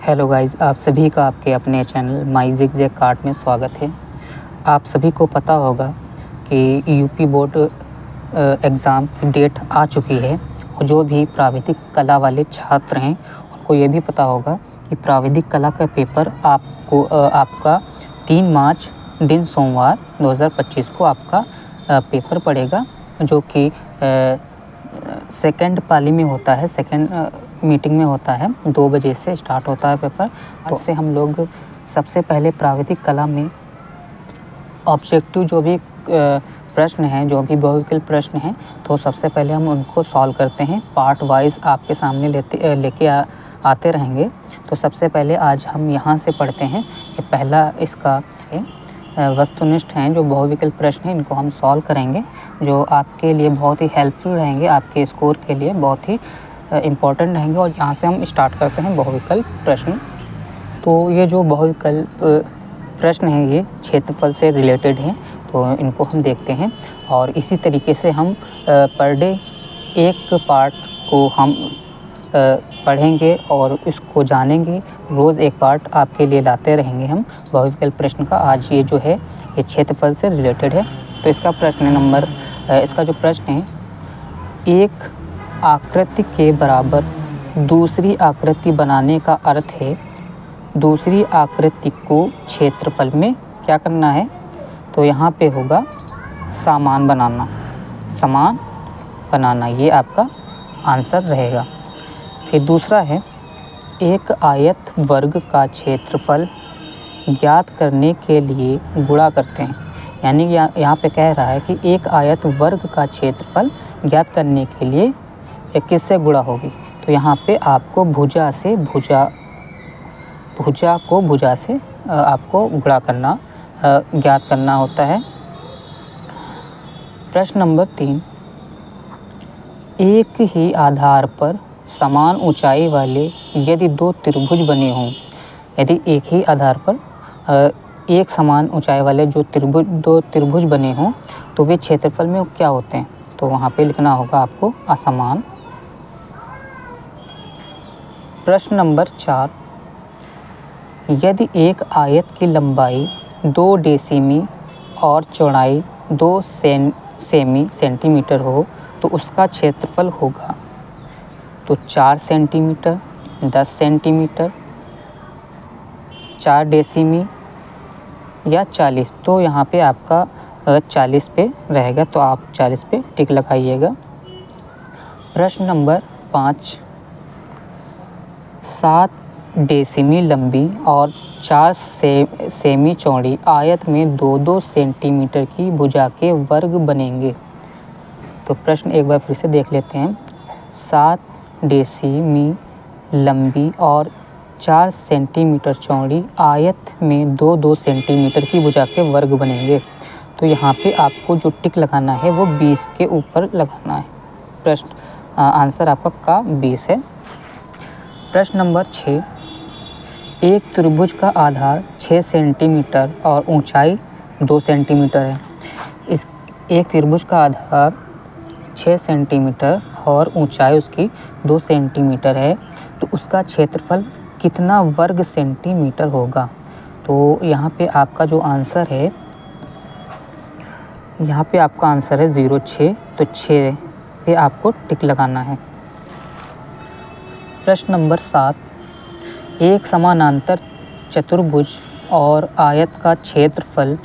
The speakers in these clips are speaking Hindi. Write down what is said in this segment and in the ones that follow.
हेलो गाइस, आप सभी का आपके अपने चैनल माई ज़िगज़ैग कार्ट में स्वागत है। आप सभी को पता होगा कि यूपी बोर्ड एग्ज़ाम की डेट आ चुकी है और जो भी प्राविधिक कला वाले छात्र हैं उनको ये भी पता होगा कि प्राविधिक कला का पेपर आपका 3 मार्च दिन सोमवार 2025 को आपका पेपर पड़ेगा, जो कि सेकंड पाली में होता है, सेकंड मीटिंग में होता है। 2 बजे से स्टार्ट होता है पेपर। आज से हम लोग सबसे पहले प्राविधिक कला में ऑब्जेक्टिव जो भी प्रश्न हैं, जो भी बहुविकल्प प्रश्न हैं, तो सबसे पहले हम उनको सॉल्व करते हैं। पार्ट वाइज आपके सामने लेके आते रहेंगे। तो सबसे पहले आज हम यहाँ से पढ़ते हैं कि पहला इसका वस्तुनिष्ठ हैं जो बहुविकल्प प्रश्न हैं, इनको हम सॉल्व करेंगे, जो आपके लिए बहुत ही हेल्पफुल रहेंगे, आपके स्कोर के लिए बहुत ही इम्पोर्टेंट रहेंगे। और यहाँ से हम स्टार्ट करते हैं बहुविकल्प प्रश्न। तो ये जो बहुविकल्प प्रश्न हैं ये क्षेत्रफल से रिलेटेड हैं, तो इनको हम देखते हैं। और इसी तरीके से हम पर डे एक पार्ट को हम पढ़ेंगे और इसको जानेंगे। रोज़ एक पार्ट आपके लिए लाते रहेंगे हम बहुविकल्प प्रश्न का। आज ये जो है ये क्षेत्रफल से रिलेटेड है। तो इसका इसका जो प्रश्न है, एक आकृति के बराबर दूसरी आकृति बनाने का अर्थ है दूसरी आकृति को क्षेत्रफल में क्या करना है। तो यहाँ पे होगा समान बनाना, ये आपका आंसर रहेगा। फिर दूसरा है, एक आयत वर्ग का क्षेत्रफल ज्ञात करने के लिए गुणा करते हैं। यानी कि यहाँ पे कह रहा है कि एक आयत वर्ग का क्षेत्रफल ज्ञात करने के लिए किससे गुणा होगी। तो यहाँ पे आपको भुजा से आपको गुणा करना ज्ञात करना होता है। प्रश्न नंबर 3, एक ही आधार पर समान ऊंचाई वाले यदि 2 त्रिभुज बने हों, यदि एक ही आधार पर एक समान ऊंचाई वाले जो 2 त्रिभुज बने हों, तो वे क्षेत्रफल में क्या होते हैं। तो वहाँ पे लिखना होगा आपको असमान। प्रश्न नंबर 4, यदि एक आयत की लंबाई 2 डेसीमी और चौड़ाई 2 सेंटीमीटर हो तो उसका क्षेत्रफल होगा। तो 4 सेंटीमीटर, 10 सेंटीमीटर, 4 डेसीमी या 40। तो यहाँ पे आपका 40 पे रहेगा, तो आप 40 पे टिक लगाइएगा। प्रश्न नंबर 5, 7 डेसीमी लंबी और 4 सेमी चौड़ी आयत में 2-2 सेंटीमीटर की भुजा के वर्ग बनेंगे। तो प्रश्न एक बार फिर से देख लेते हैं। 7 डेसीमी लंबी और 4 सेंटीमीटर चौड़ी आयत में 2-2 सेंटीमीटर की भुजा के वर्ग बनेंगे। तो यहाँ पे आपको जो टिक लगाना है वो 20 के ऊपर लगाना है। आंसर आपका 20 है। प्रश्न नंबर 6, एक त्रिभुज का आधार 6 सेंटीमीटर और ऊंचाई 2 सेंटीमीटर है। इस एक त्रिभुज का आधार 6 सेंटीमीटर और ऊंचाई उसकी 2 सेंटीमीटर है, तो उसका क्षेत्रफल कितना वर्ग सेंटीमीटर होगा। तो यहाँ पे आपका जो आंसर है, यहाँ पे आपका आंसर है 0.6, तो 6 पे आपको टिक लगाना है। प्रश्न नंबर 7, एक समानांतर चतुर्भुज और आयत का क्षेत्रफल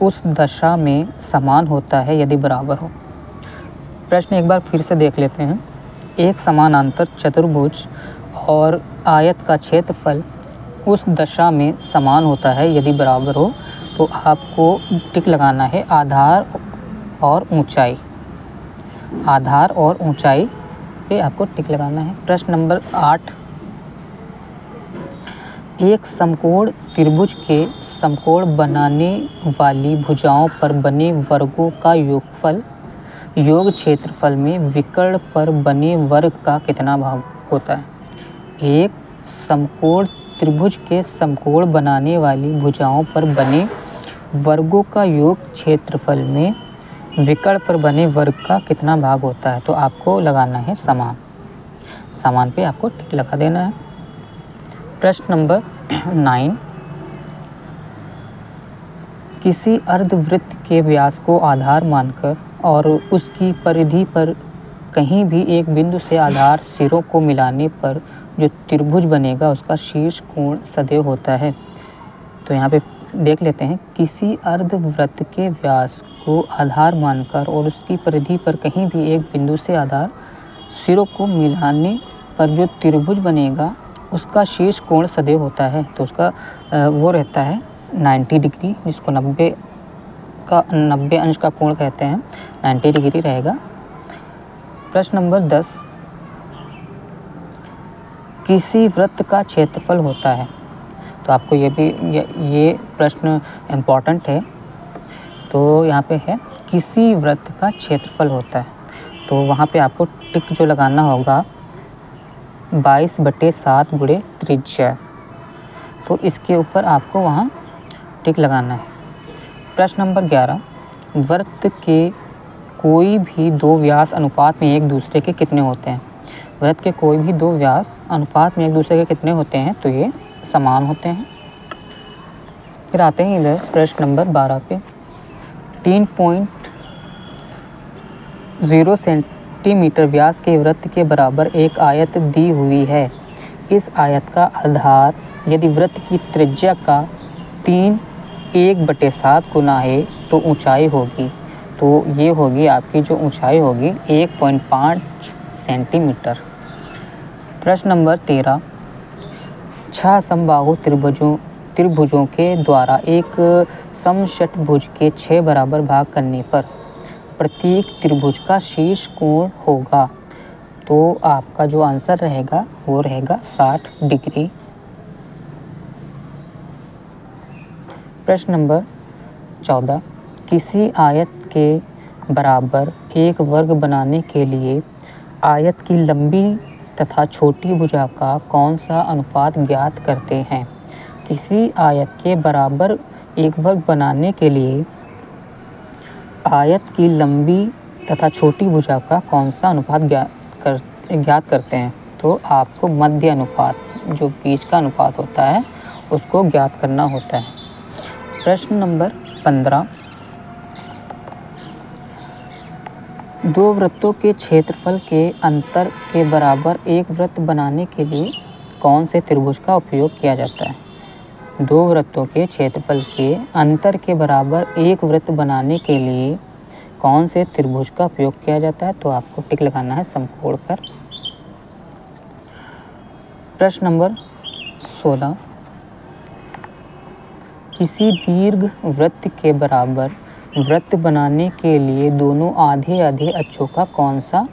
उस दशा में समान होता है यदि बराबर हो। प्रश्न एक बार फिर से देख लेते हैं। एक समानांतर चतुर्भुज और आयत का क्षेत्रफल उस दशा में समान होता है यदि बराबर हो, तो आपको टिक लगाना है आधार और ऊंचाई पे आपको टिक लगाना है। प्रश्न नंबर 8, एक समकोण त्रिभुज के समकोण बनाने वाली भुजाओं पर बने वर्गों का योगफल योग क्षेत्रफल में विकर्ण पर बने वर्ग का कितना भाग होता है। एक समकोण त्रिभुज के समकोण बनाने वाली भुजाओं पर बने वर्गों का योग क्षेत्रफल में विकर्ण पर बने वर्ग का कितना भाग होता है। तो आपको लगाना है समान पे आपको टिक लगा देना है। प्रश्न नंबर 9, किसी अर्धवृत्त के व्यास को आधार मानकर और उसकी परिधि पर कहीं भी एक बिंदु से आधार सिरों को मिलाने पर जो त्रिभुज बनेगा उसका शीर्ष कोण सदैव होता है। तो यहाँ पे देख लेते हैं, किसी अर्धवृत्त के व्यास को आधार मानकर और उसकी परिधि पर कहीं भी एक बिंदु से आधार सिरों को मिलाने पर जो त्रिभुज बनेगा उसका शीर्ष कोण सदैव होता है। तो उसका वो रहता है 90 डिग्री, जिसको 90 अंश का कोण कहते हैं, 90 डिग्री रहेगा। प्रश्न नंबर 10, किसी वृत्त का क्षेत्रफल होता है। तो आपको ये प्रश्न इम्पॉर्टेंट है। तो यहाँ पे है किसी वृत्त का क्षेत्रफल होता है, तो वहाँ पे आपको टिक जो लगाना होगा 22/7 गुणे त्रिज्या, तो इसके ऊपर आपको वहाँ टिक लगाना है। प्रश्न नंबर 11, वृत्त के कोई भी दो व्यास अनुपात में एक दूसरे के कितने होते हैं। वृत्त के कोई भी दो व्यास अनुपात में एक दूसरे के कितने होते हैं, तो ये समान होते हैं। फिर आते हैं इधर प्रश्न नंबर 12 पे, 3.0 सेंटीमीटर व्यास के वृत्त के बराबर एक आयत दी हुई है। इस आयत का आधार यदि वृत्त की त्रिज्या का 1/7 गुना है तो ऊंचाई होगी। तो ये होगी आपकी जो ऊंचाई होगी 1.5 सेंटीमीटर। प्रश्न नंबर 13, 6 समबाहु त्रिभुजों के द्वारा एक समषटभुज के 6 बराबर भाग करने पर प्रत्येक त्रिभुज का शीर्ष कोण होगा। तो आपका जो आंसर रहेगा वो रहेगा 60 डिग्री। प्रश्न नंबर 14, किसी आयत के बराबर एक वर्ग बनाने के लिए आयत की लंबी तथा छोटी भुजा का कौन सा अनुपात ज्ञात करते हैं। किसी आयत के बराबर एक वर्ग बनाने के लिए आयत की लंबी तथा छोटी भुजा का कौन सा अनुपात ज्ञात करते हैं। तो आपको मध्य अनुपात, जो बीच का अनुपात होता है, उसको ज्ञात करना होता है। प्रश्न नंबर 15, दो वृत्तों के क्षेत्रफल के अंतर के बराबर एक वृत्त बनाने के लिए कौन से त्रिभुज का उपयोग किया जाता है। दो वृत्तों के क्षेत्रफल के अंतर के बराबर एक वृत्त बनाने के लिए कौन से त्रिभुज का उपयोग किया जाता है। तो आपको टिक लगाना है समकोण पर। प्रश्न नंबर 16, किसी दीर्घ वृत्त के बराबर वृत्त बनाने के लिए दोनों आधे आधे अक्षों का कौन सा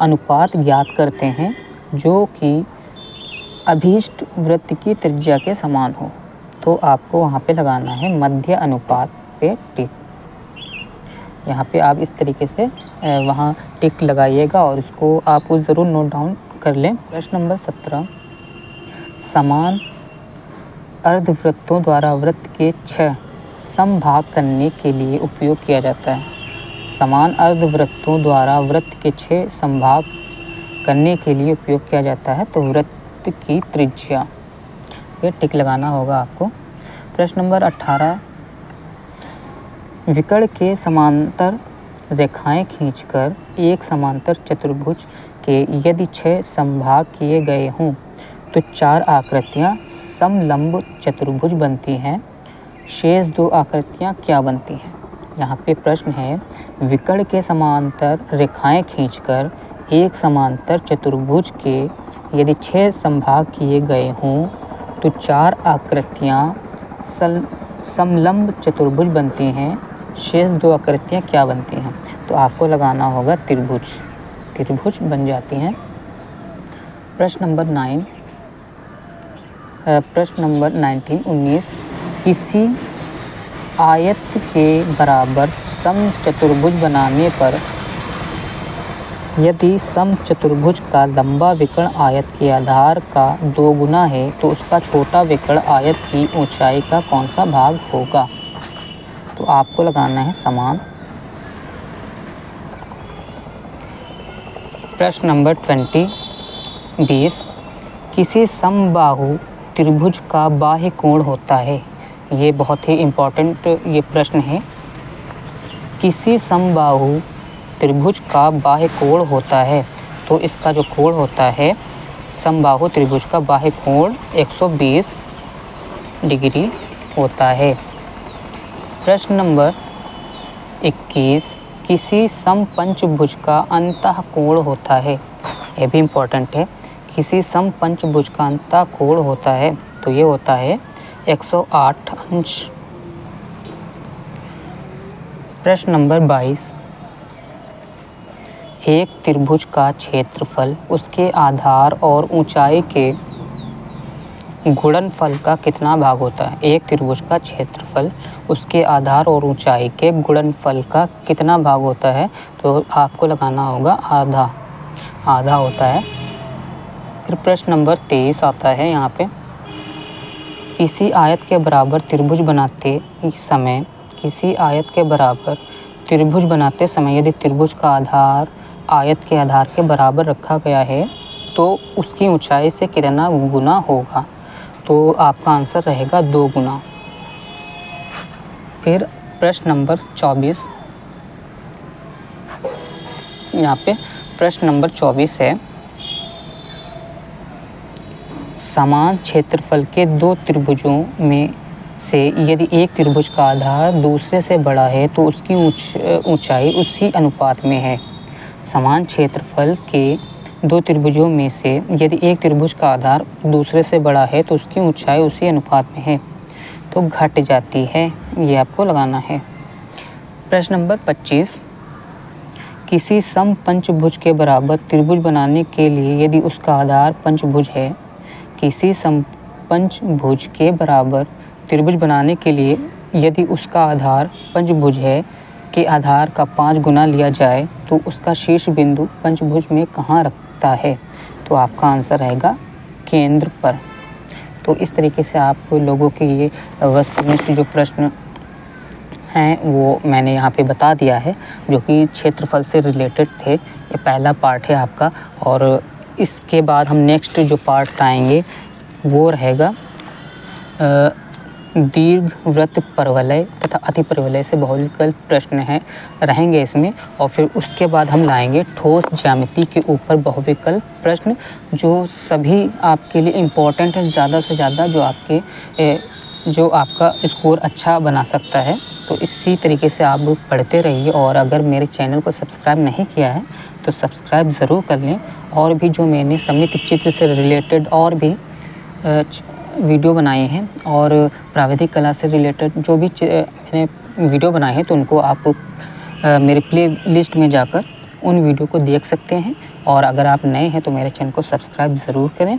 अनुपात ज्ञात करते हैं जो कि अभीष्ट वृत्त की त्रिज्या के समान हो। तो आपको वहाँ पे लगाना है मध्य अनुपात पे टिक। यहाँ पे आप इस तरीके से वहाँ टिक लगाइएगा और इसको आप ज़रूर नोट डाउन कर लें। प्रश्न नंबर 17, समान अर्धवृत्तों द्वारा वृत्त के 6 समभाग करने के लिए उपयोग किया जाता है। समान अर्धवृत्तों द्वारा वृत्त के 6 समभाग करने के लिए उपयोग किया जाता है। तो वृत्त की त्रिज्या पे टिक लगाना होगा आपको। प्रश्न नंबर 18, विकर्ण के समांतर रेखाएं खींचकर एक समांतर चतुर्भुज के यदि 6 समभाग किए गए हों तो 4 आकृतियां समलंब चतुर्भुज बनती हैं। शेष 2 आकृतियां क्या बनती हैं। यहाँ पे प्रश्न है, विकर्ण के समांतर रेखाएं खींचकर एक समांतर चतुर्भुज के यदि 6 समभाग किए गए हों तो 4 आकृतियां समलंब चतुर्भुज बनती हैं। शेष 2 आकृतियां क्या बनती हैं। तो आपको लगाना होगा त्रिभुज बन जाती हैं। प्रश्न नंबर 19 किसी आयत के बराबर समचतुर्भुज बनाने पर यदि समचतुर्भुज का लंबा विकर्ण आयत के आधार का 2 गुना है तो उसका छोटा विकर्ण आयत की ऊंचाई का कौन सा भाग होगा। तो आपको लगाना है समान। प्रश्न नंबर 20, किसी समबाहु त्रिभुज का बाह्य कोण होता है? ये बहुत ही इम्पोर्टेंट ये प्रश्न है। किसी समबाहु त्रिभुज का बाह्य कोण होता है? तो इसका जो कोण होता है, समबाहु त्रिभुज का बाह्य कोण 120 डिग्री होता है। प्रश्न नंबर 21, किसी समपंचभुज का अंतः कोण होता है? यह भी इम्पोर्टेंट है। किसी समपंचभुज का अंतः कोण होता है, तो ये होता है 108 अंश। प्रश्न नंबर 22, एक त्रिभुज का क्षेत्रफल उसके आधार और ऊंचाई के गुणनफल का कितना भाग होता है? एक त्रिभुज का क्षेत्रफल उसके आधार और ऊंचाई के गुणनफल का कितना भाग होता है? तो आपको लगाना होगा आधा, आधा होता है। फिर प्रश्न नंबर 23 आता है यहाँ पे, किसी आयत के बराबर त्रिभुज बनाते समय, किसी आयत के बराबर त्रिभुज बनाते समय यदि त्रिभुज का आधार आयत के आधार के बराबर रखा गया है तो उसकी ऊंचाई से कितना गुना होगा? तो आपका आंसर रहेगा 2 गुना। फिर प्रश्न नंबर 24, यहाँ पे प्रश्न नंबर 24 है, समान क्षेत्रफल के 2 त्रिभुजों में से यदि एक त्रिभुज का आधार दूसरे से बड़ा है तो उसकी ऊंचाई उसी अनुपात में है। समान क्षेत्रफल के 2 त्रिभुजों में से यदि एक त्रिभुज का आधार दूसरे से बड़ा है तो उसकी ऊंचाई उसी अनुपात में है, तो घट जाती है। ये आपको लगाना है। प्रश्न नंबर 25, किसी समपंचभुज के बराबर त्रिभुज बनाने के लिए यदि उसका आधार पंचभुज है, किसी समपंचभुज के बराबर त्रिभुज बनाने के लिए यदि उसका आधार पंचभुज है के आधार का 5 गुना लिया जाए तो उसका शीर्ष बिंदु पंचभुज में कहाँ रखता है? तो आपका आंसर रहेगा केंद्र पर। तो इस तरीके से आप लोगों के ये वस्तुनिष्ठ जो प्रश्न हैं वो मैंने यहाँ पे बता दिया है, जो कि क्षेत्रफल से रिलेटेड थे। ये पहला पार्ट है आपका, और इसके बाद हम नेक्स्ट जो पार्ट आएंगे वो रहेगा दीर्घवृत्त परवलय तथा अतिपरवलय से बहुविकल्प प्रश्न हैं रहेंगे इसमें, और फिर उसके बाद हम लाएंगे ठोस ज्यामिति के ऊपर बहुविकल्प प्रश्न, जो सभी आपके लिए इम्पोर्टेंट है, ज़्यादा से ज़्यादा जो आपका स्कोर अच्छा बना सकता है। तो इसी तरीके से आप पढ़ते रहिए, और अगर मेरे चैनल को सब्सक्राइब नहीं किया है तो सब्सक्राइब ज़रूर कर लें। और भी जो मैंने सममित चित्र से रिलेटेड और भी वीडियो बनाए हैं और प्राविधिक कला से रिलेटेड जो भी मैंने वीडियो बनाए हैं, तो उनको आप मेरे प्ले लिस्ट में जाकर उन वीडियो को देख सकते हैं। और अगर आप नए हैं तो मेरे चैनल को सब्सक्राइब ज़रूर करें।